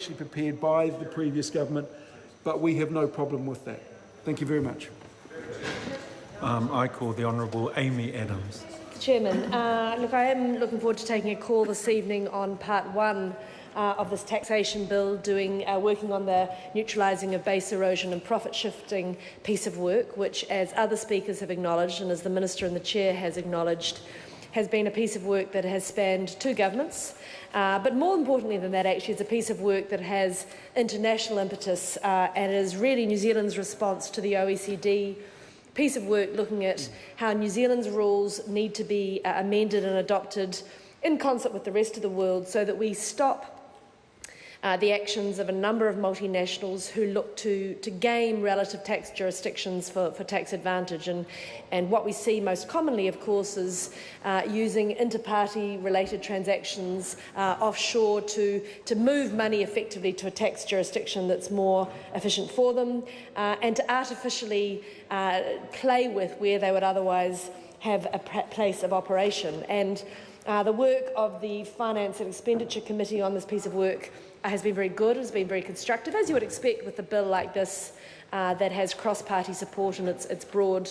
actually prepared by the previous government, but we have no problem with that. Thank you very much. I call the Honourable Amy Adams. Chairman, look, I am looking forward to taking a call this evening on part one of this taxation bill, working on the neutralising of base erosion and profit shifting piece of work, which, as other speakers have acknowledged and as the Minister and the Chair has acknowledged, has been a piece of work that has spanned two governments. But more importantly than that, actually, it's a piece of work that has international impetus and is really New Zealand's response to the OECD piece of work looking at how New Zealand's rules need to be amended and adopted in concert with the rest of the world so that we stop the actions of a number of multinationals who look to game relative tax jurisdictions for tax advantage. And what we see most commonly, of course, is using inter-party related transactions offshore to move money effectively to a tax jurisdiction that's more efficient for them and to artificially play with where they would otherwise have a place of operation. And the work of the Finance and Expenditure Committee on this piece of work has been very good, has been very constructive, as you would expect with a bill like this that has cross-party support and its broad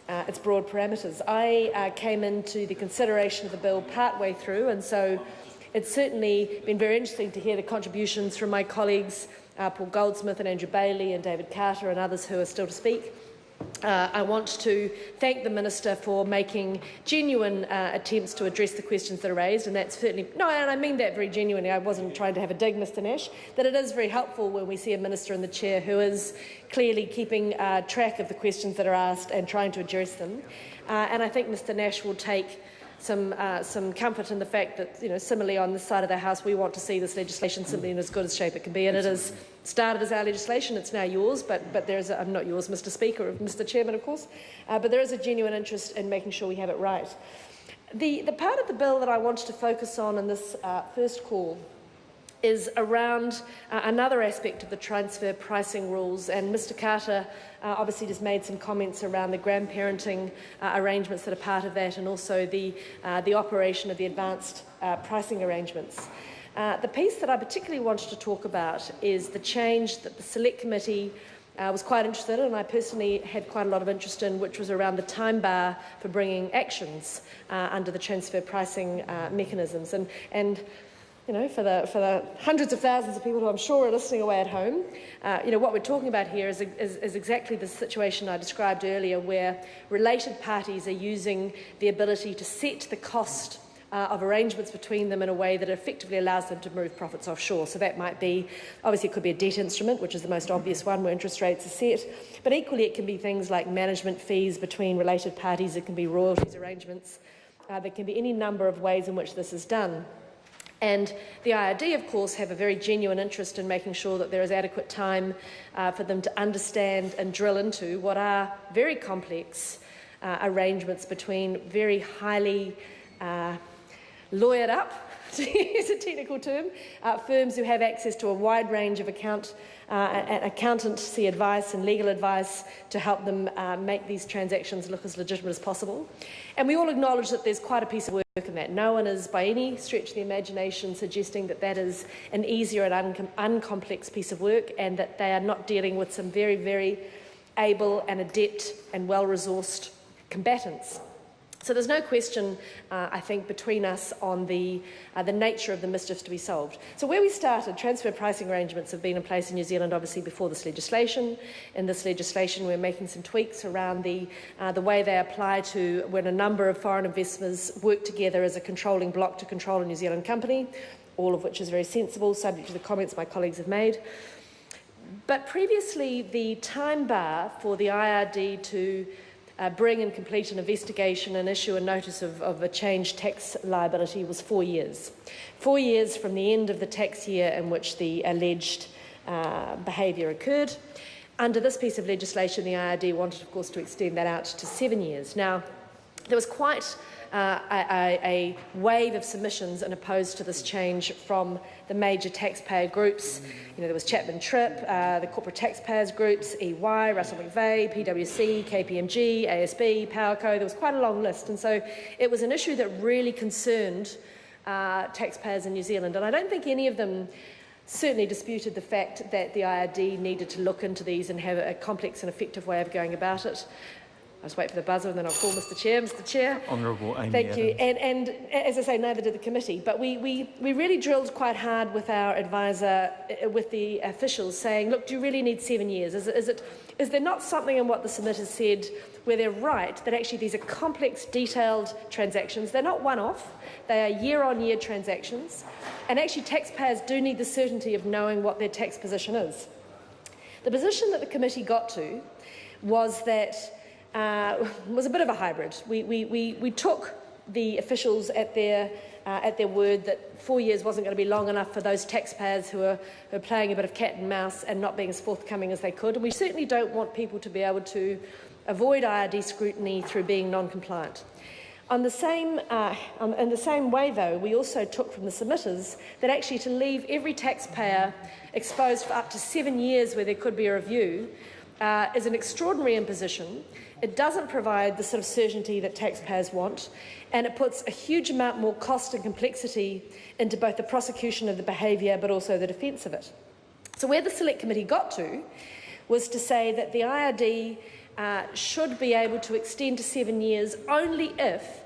parameters. I came into the consideration of the bill partway through, and so it's certainly been very interesting to hear the contributions from my colleagues, Paul Goldsmith and Andrew Bailey and David Carter and others who are still to speak. I want to thank the Minister for making genuine attempts to address the questions that are raised, and that's certainly and I mean that very genuinely. I wasn't trying to have a dig, Mr Nash. That it is very helpful when we see a Minister in the Chair who is clearly keeping track of the questions that are asked and trying to address them. And I think Mr Nash will take some comfort in the fact that, similarly on this side of the House, we want to see this legislation simply in as good a shape it can be. And it is started as our legislation. It's now yours, but there is not yours, Mr Speaker, or Mr Chairman, of course. But there is a genuine interest in making sure we have it right. The part of the bill that I wanted to focus on in this first call is around another aspect of the transfer pricing rules, and Mr Carter obviously just made some comments around the grandparenting arrangements that are part of that, and also the operation of the advanced pricing arrangements. The piece that I particularly wanted to talk about is the change that the Select Committee was quite interested in, and I personally had quite a lot of interest in, which was around the time bar for bringing actions under the transfer pricing mechanisms. And for the hundreds of thousands of people who I'm sure are listening away at home, what we're talking about here is exactly the situation I described earlier, where related parties are using the ability to set the cost of arrangements between them in a way that effectively allows them to move profits offshore. So that might be, obviously it could be a debt instrument, which is the most obvious one where interest rates are set, but equally it can be things like management fees between related parties, it can be royalties arrangements, there can be any number of ways in which this is done. And the IRD, of course, have a very genuine interest in making sure that there is adequate time for them to understand and drill into what are very complex arrangements between very highly lawyered up, to use a technical term, firms who have access to a wide range of accountancy advice and legal advice to help them make these transactions look as legitimate as possible. And we all acknowledge that there's quite a piece of work in that. No one is by any stretch of the imagination suggesting that that is an easier and uncomplex piece of work, and that they are not dealing with some very, very able and adept and well-resourced combatants. So there's no question, I think, between us on the nature of the mischiefs to be solved. So where we started, transfer pricing arrangements have been in place in New Zealand, obviously, before this legislation. In this legislation, we're making some tweaks around the way they apply to when a number of foreign investors work together as a controlling block to control a New Zealand company, all of which is very sensible, subject to the comments my colleagues have made. But previously, the time bar for the IRD to bring and complete an investigation and issue a notice of a changed tax liability was 4 years. 4 years from the end of the tax year in which the alleged behaviour occurred. Under this piece of legislation, the IRD wanted, of course, to extend that out to 7 years. Now, there was quite a wave of submissions and opposed to this change from the major taxpayer groups. There was Chapman Tripp, the corporate taxpayers groups, EY, Russell McVeigh, PwC, KPMG, ASB, Powerco. There was quite a long list, and so it was an issue that really concerned taxpayers in New Zealand. And I don't think any of them certainly disputed the fact that the IRD needed to look into these and have a complex and effective way of going about it. I'll just wait for the buzzer and then I'll call Mr Chair. Mr Chair. Honourable Amy Thank you. Adams. And as I say, neither did the committee. But we really drilled quite hard with our advisor, with the officials, saying, look, do you really need 7 years? Is there not something in what the submitters said where they're right, that actually these are complex, detailed transactions? They're not one-off. They are year-on-year transactions. And actually taxpayers do need the certainty of knowing what their tax position is. The position that the committee got to was that was a bit of a hybrid. We took the officials at their word that 4 years wasn't going to be long enough for those taxpayers who are playing a bit of cat and mouse and not being as forthcoming as they could. And we certainly don't want people to be able to avoid IRD scrutiny through being non-compliant. In the same way, though, we also took from the submitters that actually to leave every taxpayer exposed for up to 7 years where there could be a review is an extraordinary imposition. It doesn't provide the sort of certainty that taxpayers want, and it puts a huge amount more cost and complexity into both the prosecution of the behaviour but also the defence of it. So where the Select Committee got to was to say that the IRD should be able to extend to 7 years only if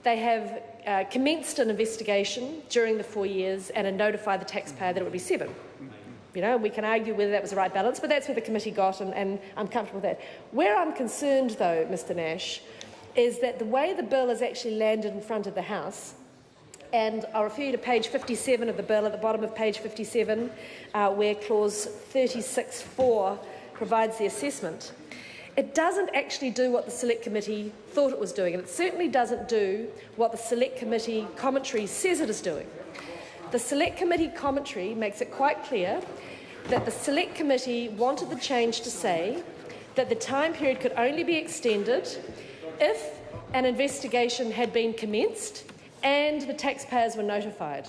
they have commenced an investigation during the 4 years and have notified the taxpayer that it would be 7. You know, we can argue whether that was the right balance, but that's where the committee got, and I'm comfortable with that. Where I'm concerned, though, Mr Nash, is that the way the bill has actually landed in front of the House, and I'll refer you to page 57 of the bill, at the bottom of page 57, where clause 36(4) provides the assessment, it doesn't actually do what the Select Committee thought it was doing, and it certainly doesn't do what the Select Committee commentary says it is doing. The Select Committee commentary makes it quite clear that the Select Committee wanted the change to say that the time period could only be extended if an investigation had been commenced and the taxpayers were notified.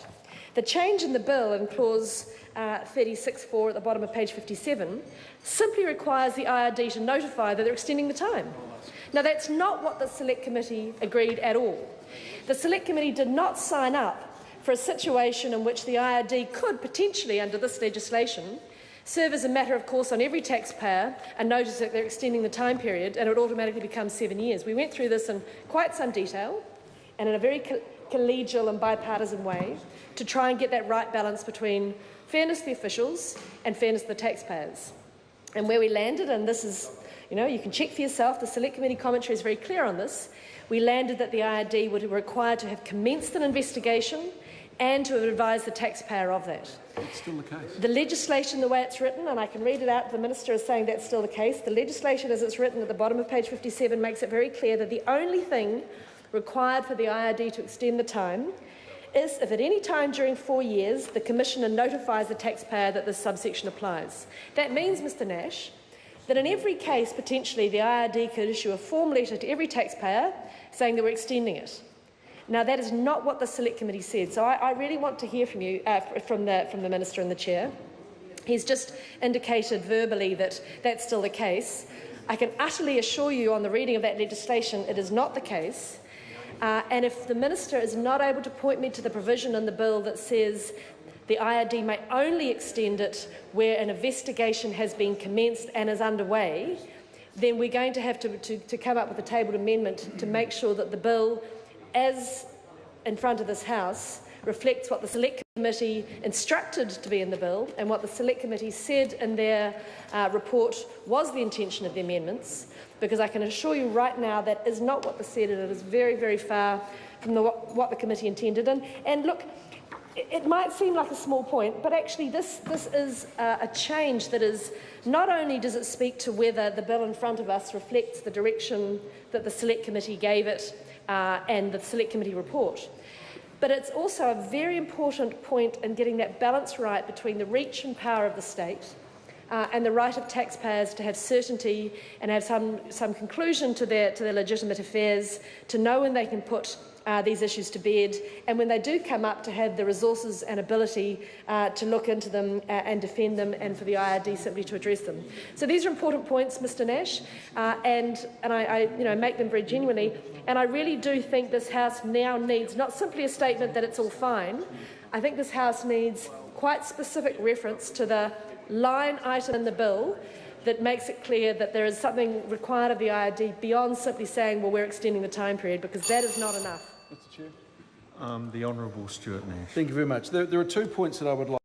The change in the bill in clause 36(4) at the bottom of page 57 simply requires the IRD to notify that they're extending the time. Now, that's not what the Select Committee agreed at all. The Select Committee did not sign up for a situation in which the IRD could potentially, under this legislation, serve as a matter of course on every taxpayer and notice that they're extending the time period and it would automatically become 7 years. We went through this in quite some detail and in a very collegial and bipartisan way to try and get that right balance between fairness to the officials and fairness to the taxpayers. And where we landed, and this is, you can check for yourself, the Select Committee commentary is very clear on this, we landed that the IRD would be required to have commenced an investigation and to have advised the taxpayer of that. That's still the case. The legislation, the way it's written, and I can read it out, the Minister is saying that's still the case, the legislation as it's written at the bottom of page 57 makes it very clear that the only thing required for the IRD to extend the time is if at any time during 4 years the Commissioner notifies the taxpayer that this subsection applies. That means, Mr Nash, that in every case, potentially, the IRD could issue a form letter to every taxpayer saying that we're extending it. Now, that is not what the Select Committee said, so I really want to hear from you, from the Minister and the Chair. He's just indicated verbally that that's still the case. I can utterly assure you on the reading of that legislation it is not the case. And if the Minister is not able to point me to the provision in the bill that says the IRD may only extend it where an investigation has been commenced and is underway, then we're going to have to come up with a tabled amendment to make sure that the bill, as in front of this House, reflects what the Select Committee instructed to be in the bill and what the Select Committee said in their report was the intention of the amendments, because I can assure you right now that is not what was said, and it is very, very far from what the committee intended. And look, it might seem like a small point, but actually this is a change that is, not only does it speak to whether the bill in front of us reflects the direction that the Select Committee gave it and the Select Committee report, but it's also a very important point in getting that balance right between the reach and power of the state and the right of taxpayers to have certainty and have some conclusion to their legitimate affairs, to know when they can put these issues to bed, and when they do come up, to have the resources and ability to look into them and defend them, and for the IRD simply to address them. So these are important points, Mr Nash, and I make them very genuinely. And I really do think this House now needs not simply a statement that it's all fine. I think this House needs quite specific reference to the line item in the bill that makes it clear that there is something required of the IRD beyond simply saying, well, we're extending the time period, because that is not enough. Mr Chair. The Honourable Stuart Nash. Thank you very much. There are 2 points that I would like